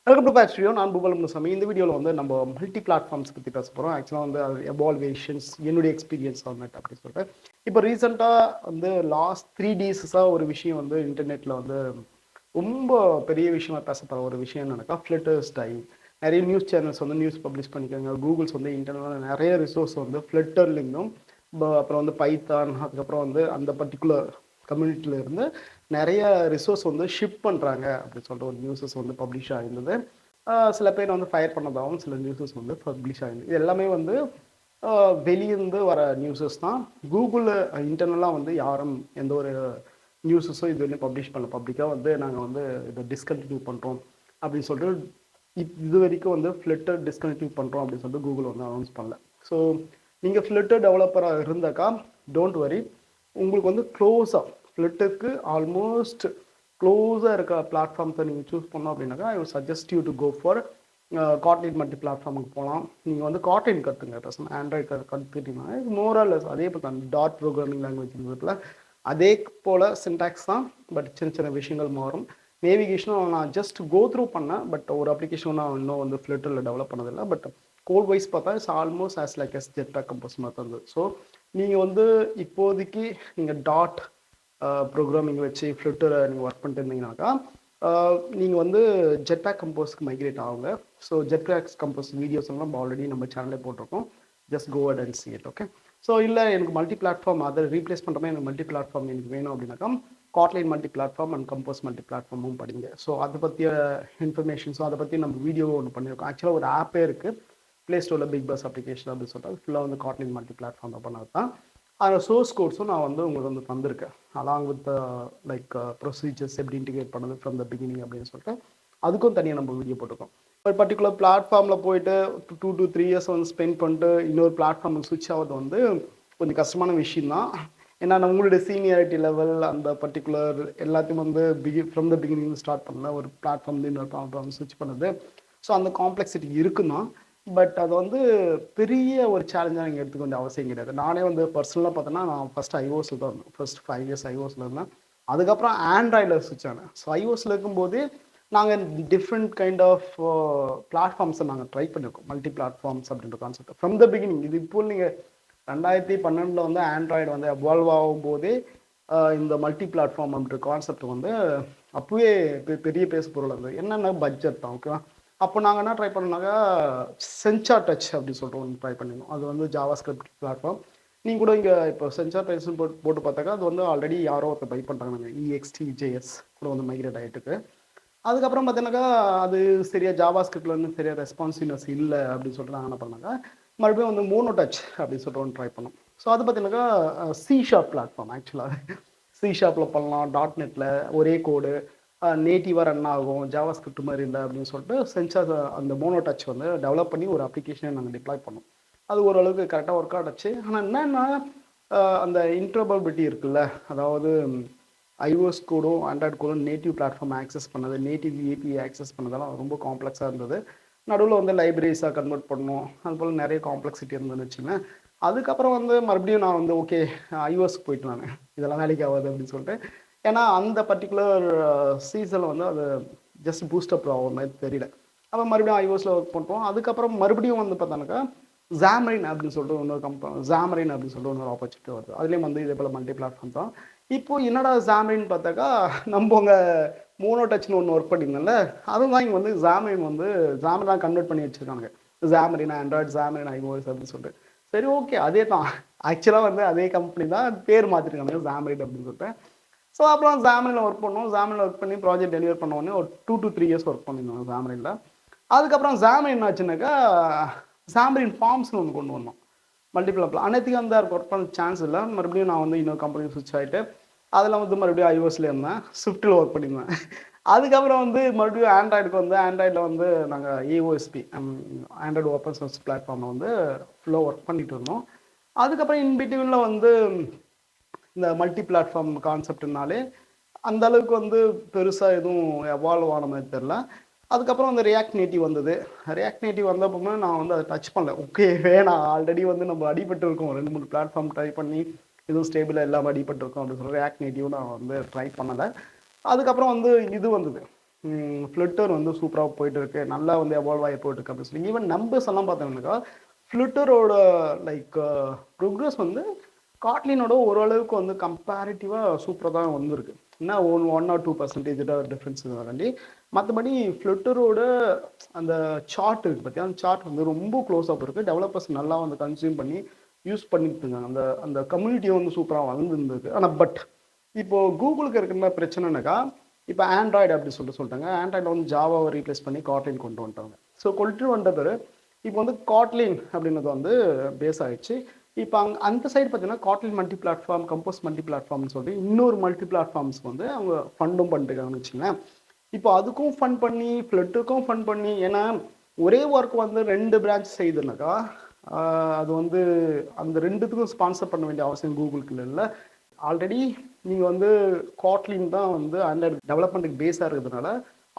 Welcome to பியாப்பstudio. நான் boobalan. இந்த வீடியோவில் வந்து நம்ம மல்டி பிளாட்ஃபார்ம்ஸ் பற்றி பேச போகிறோம். ஆக்சுவலாக வந்து அது எவால்வேஷன்ஸ் என்னுடைய எக்ஸ்பீரியன்ஸ் ஆன் இட் அப்படின்னு சொல்லிட்டு இப்போ ரீசெண்டாக வந்து லாஸ்ட் 3 டேஸாக ஒரு விஷயம் வந்து இன்டர்நெட்டில் வந்து ரொம்ப பெரிய விஷயமா பேசப்படுற ஒரு விஷயம் என்னன்னாக்கா ஃப்ளட்டர்ஸ் டைம். நிறைய நியூஸ் சேனல்ஸ் வந்து நியூஸ் பப்ளிஷ் பண்ணிக்காங்க. கூகுள்ஸ் வந்து இன்டர்னலாக நிறைய ரிசோர்ஸ் வந்து ஃப்ளட்டர்லேருந்தும் அப்புறம் வந்து பைத்தான் அதுக்கப்புறம் வந்து அந்த பர்டிகுலர் கம்யூனிட்டியில் இருந்து நிறைய ரிசோர்ஸ் வந்து ஷிப் பண்ணுறாங்க அப்படின்னு சொல்லிட்டு ஒரு நியூஸஸ் வந்து பப்ளிஷ் ஆகிருந்தது. சில பேர் வந்து ஃபயர் பண்ணதாகவும் சில நியூஸஸ் வந்து பப்ளிஷ் ஆகிருந்தது. இது எல்லாமே வந்து வெளியிருந்து வர நியூஸஸ் தான். கூகுள் இன்டர்னலாக வந்து யாரும் எந்த ஒரு நியூஸஸும் இது வந்து பப்ளிஷ் பண்ணல. பப்ளிக்காக வந்து நாங்கள் வந்து இதை டிஸ்கண்டினியூ பண்ணுறோம் அப்படின்னு சொல்லிட்டு இது வரைக்கும் வந்து ஃப்ளட்டர் டிஸ்கண்டினியூ பண்ணுறோம் அப்படின்னு சொல்லிட்டு கூகுள் வந்து அனௌன்ஸ் பண்ணல. ஸோ நீங்கள் ஃப்ளட்டர் டெவலப்பராக இருந்தாக்கா டோன்ட் வரி, உங்களுக்கு வந்து க்ளோஸாக ஃப்ளட்டருக்கு ஆல்மோஸ்ட் க்ளோஸாக இருக்க பிளாட்ஃபார்ம்ஸை நீங்கள் சூஸ் பண்ணோம் அப்படின்னாக்கா I will suggest you to go for Kotlin multi பிளாட்ஃபார்முக்கு போகலாம். நீங்கள் வந்து காட்லின் கற்றுங்க. பர்சன் ஆண்ட்ராய்ட் கற்றுக்கிட்டீங்கன்னா இது மோரல்லஸ் அதே போல் தான் டாட் ப்ரோக்ராமிங் லாங்குவேஜ் இருக்கிறதுல அதே போல் சின்டாக்ஸ் தான். பட் சின்ன சின்ன விஷயங்கள் மாறும். நேவிகேஷனும் நான் ஜஸ்ட் கோ த்ரூ பண்ணேன். பட் ஒரு அப்ளிகேஷன் நான் இன்னும் வந்து ஃப்ளட்டரில் டெவலப் பண்ணதில்லை. பட் கோட் வைஸ் பார்த்தா it's almost as like as Jetpack Compose மாதிரி தான் இருந்தது. ஸோ நீங்கள் வந்து இப்போதைக்கு நீங்கள் டாட் ப்ரோக்ராமிங் வச்சு ஃப்ளட்டரை நீங்கள் ஒர்க் பண்ணிட்டு இருந்தீங்கன்னாக்கா நீங்கள் வந்து ஜெட்பேக் கம்போஸ்க்கு மைக்ரேட் ஆகுங்க. ஸோ ஜெட்பேக் கம்போஸ் வீடியோஸ் எல்லாம் ஆல்ரெடி நம்ம சேனலே போட்டிருக்கோம். Just go at and see it. Okay. So இல்லை எனக்கு மல்டி பிளாட்ஃபார்ம் அதை ரீப்ளேஸ் பண்ணுறமே எனக்கு மல்டி பிளாட்ஃபார்ம் எனக்கு வேணும் அப்படின்னாக்கா Kotlin multi platform and Compose multi பிளாட்ஃபார்மும் படிங்க. ஸோ அதை பற்றிய இன்ஃபர்மேஷன்ஸும் அதை பற்றி நம்ம வீடியோவும் ஒன்று பண்ணியிருக்கோம். ஆக்சுவலாக ஒரு ஆப்பே இருக்குது ப்ளே ஸ்டோரில், பிக் பாஸ் அப்ளிகேஷன் அப்படின்னு சொல்லிட்டு ஃபுல்லாக வந்து காட்லின் மல்டி பிளாட்ஃபார்ம் பண்ணது தான். அந்த சோர்ஸ் கோட்ஸும் நான் வந்து உங்களுக்கு வந்து தந்திருக்கேன் அலாங் வித் லைக் ப்ரொசீஜர்ஸ் எப்படி இன்டிகிரேட் பண்ணது ஃப்ரம் த பிகினிங் அப்படின்னு சொல்லிட்டு அதுக்கும் தனியாக நம்ம வீடியோ போட்டிருக்கோம். ஒரு பர்டிகுலர் பிளாட்ஃபார்மில் போயிட்டு 2 to 3 years வந்து ஸ்பெண்ட் பண்ணிட்டு இன்னொரு பிளாட்ஃபார்முக்கு ஸ்விட்ச் ஆகிறது வந்து கொஞ்சம் கஷ்டமான விஷயம் தான். ஏன்னா உங்களுடைய சீனியாரிட்டி லெவல் அந்த பர்டிகுலர் எல்லாத்தையும் வந்து ஃப்ரம் த பிகினிங் ஸ்டார்ட் பண்ணல ஒரு பிளாட்ஃபார்ம் இன்னொரு பிளாட்ஃபார்ம் ஸ்விட்ச் பண்ணுது. ஸோ அந்த காம்ப்ளெக்சிட்டி இருக்குன்னா பட் அது வந்து பெரிய ஒரு சேலஞ்சாக நீங்கள் எடுத்துக்க வேண்டிய அவசியம் கிடையாது. நானே வந்து பர்சனலாக பார்த்தோன்னா நான் ஃபஸ்ட் ஐஓஸில் தான் இருந்தேன். ஃபர்ஸ்ட் 5 years ஐஓஸில் இருந்தேன். அதுக்கப்புறம் ஆண்ட்ராய்டில் ஸ்விட்ச் ஆனேன். ஸோ ஐஓஸில் இருக்கும்போது நாங்கள் டிஃப்ரெண்ட் கைண்ட் ஆஃப் பிளாட்ஃபார்ம்ஸை நாங்கள் ட்ரை பண்ணியிருக்கோம். மல்டி பிளாட்ஃபார்ம்ஸ் அப்படின்ற கான்செப்ட் ஃப்ரம் த பிகினிங். இது இப்போ நீங்கள் 2012 வந்து ஆண்ட்ராய்டு வந்து எவால்வ் ஆகும்போதே இந்த மல்டி பிளாட்ஃபார்ம் அப்படின்ற கான்செப்ட் வந்து அப்போவே பெரிய பேசு பொருள் இருந்தது. என்னென்ன பட்ஜெட் தான். ஓகேவா. அப்போ நாங்கள் என்ன ட்ரை பண்ணோம்னாக்கா சென்சார் டச் அப்படின்னு சொல்லிட்டு ஒன்று ட்ரை பண்ணியிருந்தோம். அது வந்து ஜாவா ஸ்கிரிப்ட் பிளாட்ஃபார்ம். நீங்கள் கூட இங்கே இப்போ சென்சார் டச்னு போட்டு பார்த்தாக்கா அது வந்து ஆல்ரெடி யாரோ ஒருத்தர் பை பண்ணுறாங்க. EXTJS கூட வந்து மைக்ரேட் ஆகிட்டு. அதுக்கப்புறம் பார்த்தீங்கன்னாக்கா அது சரியாக ஜாவா ஸ்கிரிப்டில் வந்து சரியாக ரெஸ்பான்சிவ்னஸ் இல்லை அப்படின்னு சொல்லிட்டு நாங்கள் என்ன பண்ணாங்க மறுபடியும் வந்து மோனோ டச் அப்படின்னு சொல்லிட்டு ஒன்று ட்ரை பண்ணோம். ஸோ அது பார்த்தீங்கன்னாக்கா C# பிளாட்ஃபார்ம். ஆக்சுவலாக C# பண்ணலாம். .NETல ஒரே கோடு நேட்டிவாக ரன் ஆகும், ஜாவா ஸ்கிரிப்ட் மாதிரி இல்லை அப்படின்னு சொல்லிட்டு சென்சார் அந்த மோனோ டச் வந்து டெவலப் பண்ணி ஒரு அப்ளிகேஷனை நாங்கள் டிப்ளாய் பண்ணோம். அது ஓரளவுக்கு கரெக்டாக ஒர்க் அவுட் ஆச்சு. ஆனால் என்னென்னா அந்த இன்டர்பபிலிட்டி இருக்குல்ல, அதாவது ஐஓஎஸ் கோடும் ஆண்ட்ராய்டு கோடும் நேட்டிவ் பிளாட்ஃபார்ம் ஆக்சஸ் பண்ணது, நேட்டிவ் ஏபிஐ ஆக்சஸ் பண்ணதெல்லாம் ரொம்ப காம்ப்ளெக்ஸாக இருந்தது. நடுவில் வந்து லைப்ரரிஸாக கன்வெர்ட் பண்ணணும். அதுபோல் நிறைய காம்ப்ளெக்சிட்டி இருந்ததுன்னு வச்சுங்க. அதுக்கப்புறம் வந்து மறுபடியும் நான் வந்து ஓகே ஐஓஎஸ்க்கு போயிட்டு நான் இதெல்லாம் வேலைக்கு ஆகாது அப்படின்னு சொல்லிட்டு, ஏன்னா அந்த பர்டிகுலர் சீசனில் வந்து அது ஜஸ்ட் பூஸ்டப் ஆகும் மாதிரி தெரியல. அப்போ மறுபடியும் ஐஓஎஸில் ஒர்க் பண்ணுறோம். அதுக்கப்புறம் மறுபடியும் வந்து பார்த்தானாக்கா ஜாமரின் அப்படின்னு சொல்லிட்டு இன்னொரு ஜாமரின் அப்படின்னு சொல்லிட்டு இன்னொரு ஆப்பர்ச்சுனிட்டி வருது. அதுலேயும் வந்து இதே போல் மல்டி பிளாட்ஃபார்ம் தான். இப்போ என்னடா ஜாமரின் பார்த்தாக்கா நம்ம உங்க மோனோ டச்னு ஒன்று ஒர்க் பண்ணியிருந்தோம்ல, அதுதான் இங்கே வந்து ஜாமரின் வந்து ஜாமரின் கன்வெர்ட் பண்ணி வச்சுருக்காங்க. ஜாமரின் ஆண்ட்ராய்டு, ஜாமரின் ஐஓஎஸ் அப்படின்னு சொல்லிட்டு. சரி ஓகே அதே தான். ஆக்சுவலாக வந்து அதே கம்பெனி தான் பேர் மாற்றிருக்காங்க ஜாமரின் அப்படின்னு சொல்லிட்டு. ஸோ அப்புறம் ஜாமரினில் ஒர்க் பண்ணோம். ஜாமரினில் ஒர்க் பண்ணி ப்ராஜெக்ட் டெலிவர் பண்ண உடனே ஒரு 2 to 3 years ஒர்க் பண்ணியிருந்தோம் ஜாமரினில். அதுக்கப்புறம் ஜாமரின் ஆச்சுனாக்கா ஜாமரின் ஃபார்ம்ஸ்னு ஒன்று கொண்டு வந்தோம். மல்டிபிள் அனைத்துக்கும் வந்து அதுக்கு ஒர்க் பண்ண சான்ஸ் இல்லை. மறுபடியும் நான் வந்து இன்னொரு கம்பெனி ஸ்விட்ச் ஆகிட்டு அதில் வந்து மறுபடியும் ஐஓஎஸில் இருந்தேன். ஸ்விஃப்ட்டில் ஒர்க் பண்ணியிருந்தேன். அதுக்கப்புறம் வந்து மறுபடியும் ஆண்ட்ராய்டுக்கு வந்து ஆண்ட்ராய்டில் வந்து நாங்கள் ஏஓஎஸ்பி ஆண்ட்ராய்டு ஓப்பன் சோர்ஸ் பிளாட்ஃபார்மில் வந்து ஃபுல்லாக ஒர்க் பண்ணிட்டு இருந்தோம். அதுக்கப்புறம் இன்பிட்வீனில் வந்து இந்த மல்டி பிளாட்ஃபார்ம் கான்செப்ட்னாலே அந்த அளவுக்கு வந்து பெருசாக எதுவும் எவால்வ் ஆன மாதிரி தெரில. அதுக்கப்புறம் அந்த ரியாக்ட் நேட்டிவ் வந்தது. ரியாக்ட் நேட்டிவ் வந்தப்போமே நான் வந்து அதை டச் பண்ணல. ஓகே வேணாம், ஆல்ரெடி வந்து நம்ம அடிபட்டு இருக்கோம். 2-3 பிளாட்ஃபார்ம் ட்ரை பண்ணி எதுவும் ஸ்டேபிளாக இல்லாமல் அடிபட்டு இருக்கோம் அப்படின்னு சொல்லி ரியாக்ட் நேட்டிவ் நான் வந்து ட்ரை பண்ணலை. அதுக்கப்புறம் வந்து இது வந்தது ஃப்ளட்டர் வந்து சூப்பராக போயிட்டு இருக்கு, நல்லா வந்து எவால்வ் ஆகி போயிட்டு இருக்கு அப்படின்னு சொல்லி ஈவன் நம்பர்ஸ் எல்லாம் பார்த்தோம்னாக்கா ஃப்ளட்டரோட லைக் ப்ரோக்ரஸ் வந்து காட்லினோட ஓரளவுக்கு வந்து கம்பேரிட்டிவாக சூப்பராக தான் வந்துருக்கு. என்ன 1 or 2% டிஃப்ரென்ஸ் தாண்டி மற்றபடி ஃப்ளட்டரோட அந்த சார்ட் இருக்குது பார்த்தியா, அந்த சார்ட் வந்து ரொம்ப க்ளோஸ்அப் இருக்குது. டெவலப்பர்ஸ் நல்லா வந்து கன்சியூம் பண்ணி யூஸ் பண்ணிட்டு இருக்காங்க. அந்த அந்த கம்யூனிட்டியும் வந்து சூப்பராக வளர்ந்துருக்கு. ஆனால் பட் இப்போது கூகுளுக்கு இருக்கிற பிரச்சனைனாக்கா இப்போ ஆண்ட்ராய்டு அப்படி சொல்லிட்டாங்க. ஆண்ட்ராய்டு வந்து ஜாவாவை ரீப்ளேஸ் பண்ணி காட்லின் கொண்டு வந்துட்டாங்க. ஸோ கொண்டு வந்த பிறகு இப்போ வந்து காட்லின் அப்படின்றது வந்து பேஸ் ஆகிடுச்சு. இப்போ அந்த சைடு பார்த்தீங்கன்னா காட்லின் மல்டி பிளாட்ஃபார்ம், கம்போஸ் மல்டி பிளாட்ஃபார்ம்னு சொல்லிட்டு இன்னொரு மல்டி பிளாட்ஃபார்ம்ஸ்க்கு வந்து அவங்க ஃபண்டும் பண்ணிட்டுருக்காங்கன்னு வச்சுங்களேன். இப்போ அதுக்கும் ஃபண்ட் பண்ணி ஃப்ளட்டுக்கும் ஃபண்ட் பண்ணி, ஏன்னா ஒரே ஒர்க் வந்து 2 பிரான்ச் செய்யுதுனாக்கா அது வந்து அந்த 2த்துக்கும் ஸ்பான்சர் பண்ண வேண்டிய அவசியம் கூகுளுக்கு இல்லை. ஆல்ரெடி நீங்கள் வந்து காட்லின் தான் வந்து ஆண்ட்ராய்டு டெவலப்மெண்ட்டுக்கு பேஸாக இருக்கிறதுனால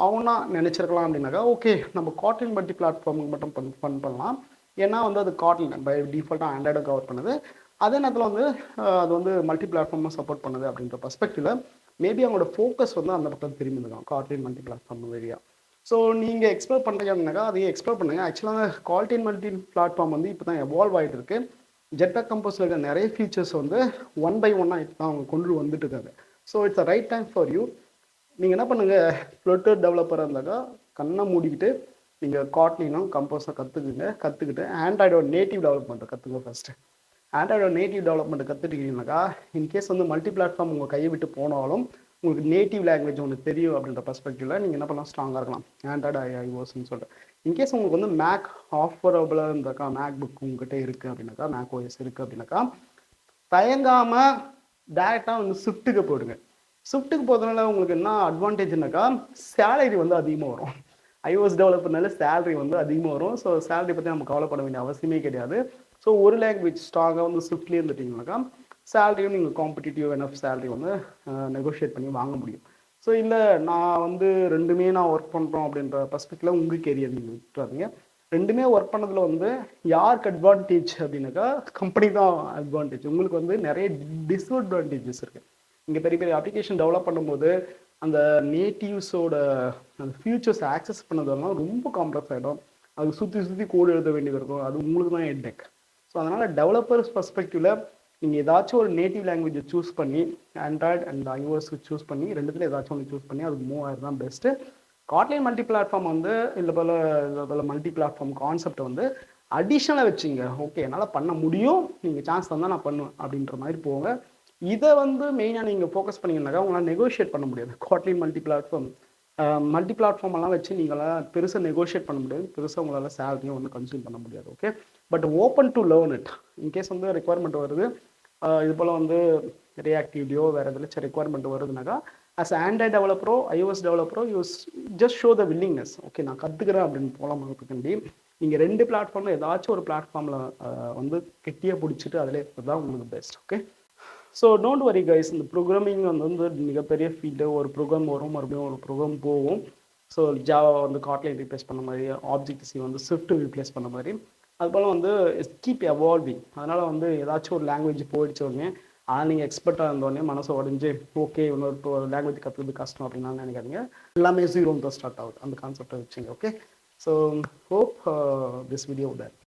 அவனா நினச்சிருக்கலாம் அப்படின்னாக்கா ஓகே நம்ம காட்லின் மல்டி பிளாட்ஃபார்முக்கு மட்டும் ஃபன் பண்ணலாம். ஏன்னா வந்து அது காட்லின் பை டிஃபால்ட்டாக ஆண்ட்ராய்டை கவர் பண்ணுது. அதே நேரத்தில் வந்து அது வந்து மல்டி பிளாட்ஃபார்மும் சப்போர்ட் பண்ணுது அப்படின்ற பர்ஸ்பெக்டிவில் மேபி அவங்களோட ஃபோக்கஸ் வந்து அந்த பக்கம் திரும்பிருக்கும் காட்லின் மல்டி பிளாட்ஃபார்ம் ஏரியா. ஸோ நீங்கள் எக்ஸ்ப்ளோர் பண்ணுறீங்க அப்படின்னாக்கா அதையும் எக்ஸ்ப்ளோர் பண்ணுங்கள். ஆக்சுவலாக காட்லின் மல்டி பிளாட்ஃபார்ம் வந்து இப்போ தான் எவால்வ் ஆகிட்டு இருக்கு. ஜெட்பேக் கம்போஸில் இருக்க நிறைய ஃபீச்சர்ஸ் வந்து 1 by 1 இப்போ தான் அவங்க கொண்டு வந்துட்டு இருக்காங்க. So it's a right time for you. நீங்கள் என்ன பண்ணுங்கள், ஃப்ளட்டர் டெவலப்பராக இருந்தாக்கா கண்ணை மூடிக்கிட்டு நீங்கள் காட்லினும் கம்போஸை கற்றுக்கிட்டு ஆண்ட்ராய்டோட நேட்டிவ் டெவலப்மெண்ட்டை கற்றுங்க ஃபஸ்ட்டு. ஆண்ட்ராய்டோட நேட்டிவ் டெவலப்மெண்ட்டை கற்றுக்கிட்டீங்கன்னாக்கா இன்கேஸ் வந்து மல்டி பிளாட்ஃபார்ம் உங்கள் கையை விட்டு போனாலும் உங்களுக்கு நேட்டிவ் லாங்குவேஜ் உங்களுக்கு தெரியும் அப்படின்ற பர்ஸ்பெக்டிவில் நீங்கள் என்ன பண்ணலாம், ஸ்ட்ராங்காக இருக்கலாம் ஆண்ட்ராய்டு ஐஓஎஸ்ன்னு சொல்லிட்டு. இன்கேஸ் உங்களுக்கு வந்து மேக் ஆஃபரபுளாக இருந்தாக்கா, மேக் புக் உங்ககிட்ட இருக்குது அப்படின்னாக்கா, மேக் ஓஎஸ் இருக்குது அப்படின்னாக்கா தயங்காமல் டேரெக்டாக வந்து ஸ்விஃப்ட்டுக்கு போயிடுங்க. ஸ்விஃப்ட்டுக்கு போகிறதுனால உங்களுக்கு என்ன அட்வான்டேஜ்னாக்கா சேலரி வந்து அதிகமாக வரும். ஐஓஎஸ் டெவலப்பர்னால சேலரி வந்து அதிகமாக வரும். ஸோ சேலரி பற்றி நம்ம கவலைப்பட வேண்டிய அவசியமே கிடையாது. ஸோ ஒரு லாங்குவேஜ் ஸ்ட்ராங்காக வந்து ஸ்விஃப்ட்லேயே இருந்துட்டிங்கனாக்கா சேலரியும் நீங்கள் காம்படிட்டிவ் எனஃப் சேலரி வந்து நெகோஷியேட் பண்ணி வாங்க முடியும். ஸோ இல்லை நான் வந்து ரெண்டுமே நான் ஒர்க் பண்ணுறோம் அப்படின்ற பர்ஸ்பெக்டிவில் உங்கள் கேரியர் நீங்கள் விட்டுறாதீங்க. ரெண்டுமே ஒர்க் பண்ணதில் வந்து யாருக்கு அட்வான்டேஜ் அப்படின்னாக்கா கம்பெனி தான் அட்வான்டேஜ். உங்களுக்கு வந்து நிறைய டிஸ்அட்வான்டேஜஸ் இருக்குது. இங்கே பெரிய பெரிய அப்ளிகேஷன் டெவலப் பண்ணும்போது அந்த நேட்டிவ்ஸோட அந்த ஃபியூச்சர்ஸ் ஆக்சஸ் பண்ணதெல்லாம் ரொம்ப காம்ப்ளெக்ஸ் ஆகிடும். அது சுற்றி கோடு எழுத வேண்டியது இருக்கும். அது உங்களுக்கு தான் ஹெட்டேக். ஸோ அதனால் டெவலப்பர்ஸ் பர்ஸ்பெக்டிவில் நீங்கள் ஏதாச்சும் ஒரு நேட்டிவ் லாங்குவேஜை சூஸ் பண்ணி ஆண்ட்ராய்டு அண்ட் ஐஓஎஸ்க்கு சூஸ் பண்ணி ரெண்டுத்தில் ஏதாச்சும் ஒன்று சூஸ் பண்ணி அது மூவ் ஆகிறது தான் பெஸ்ட்டு. காட்லின் மல்டி பிளாட்ஃபார்ம் வந்து இல்லை போல் மல்டி பிளாட்ஃபார்ம் கான்செப்டை வந்து அடிஷ்னலாக வச்சுங்க. ஓகே என்னால் பண்ண முடியும், நீங்கள் சான்ஸ் தந்தால் நான் பண்ணுவேன் அப்படின்ற மாதிரி போங்க. இதை வந்து மெயினாக நீங்கள் ஃபோக்கஸ் பண்ணிங்கன்னாக்கா உங்களால் நெகோஷியேட் பண்ண முடியாது. காட்லின் மல்டி பிளாட்ஃபார்ம் எல்லாம் வச்சு நீங்களாம் பெருசாக நெகோஷியேட் பண்ண முடியாது, பெருசாக உங்களால் சேலரியும் வந்து கன்சியூம் பண்ண முடியாது. Okay, but open to learn it. In case வந்து ரெக்குவயர்மெண்ட் வருது, இது போல் வந்து ரியாக்டிவ்லையோ வேறு எதுலைச்சும் ரெக்குவயர்மெண்ட் வருதுனாக்கா as ஆண்ட்ராய்ட் டெவலப்பரோ ஐஓஎஸ் டெவலப்பரோ use just show the willingness. Okay நான் கற்றுக்கிறேன் அப்படின்னு போகலாம். அதுக்காண்டி நீங்கள் 2 பிளாட்ஃபார்மில் ஏதாச்சும் ஒரு பிளாட்ஃபார்மில் வந்து கெட்டியாக பிடிச்சிட்டு அதில் தான் உங்களுக்கு best. Okay, so don't worry guys. இந்த ப்ரோக்ராமிங் வந்து மிகப்பெரிய ஃபீல்டு. ஒரு ப்ரோக்ராம் வரும், மறுபடியும் ஒரு ப்ரோக்ராம் போகும். ஸோ ஜாவா வந்து காட்லின் ரீப்ளேஸ் பண்ண மாதிரி, ஆப்ஜெக்ட் சி வந்து ஸ்விஃப்ட் ரீப்ளேஸ் பண்ண மாதிரி, அதுபோல் வந்து கீப் எவால்விங். அதனால் வந்து ஏதாச்சும் ஒரு லாங்குவேஜ் போயிடுச்சோடனே ஆனால் நீங்கள் எக்ஸ்பர்ட்டாக இருந்தோடனே மனசை உடஞ்சி ஓகே இன்னொரு லாங்குவேஜ் கற்றுக்கிறது கஷ்டம் அப்படின்னா நினைக்காதீங்க. எல்லாமே 0 தான் ஸ்டார்ட் ஆகுது. அந்த கான்செப்டை வச்சுங்க. Okay, so hope this video that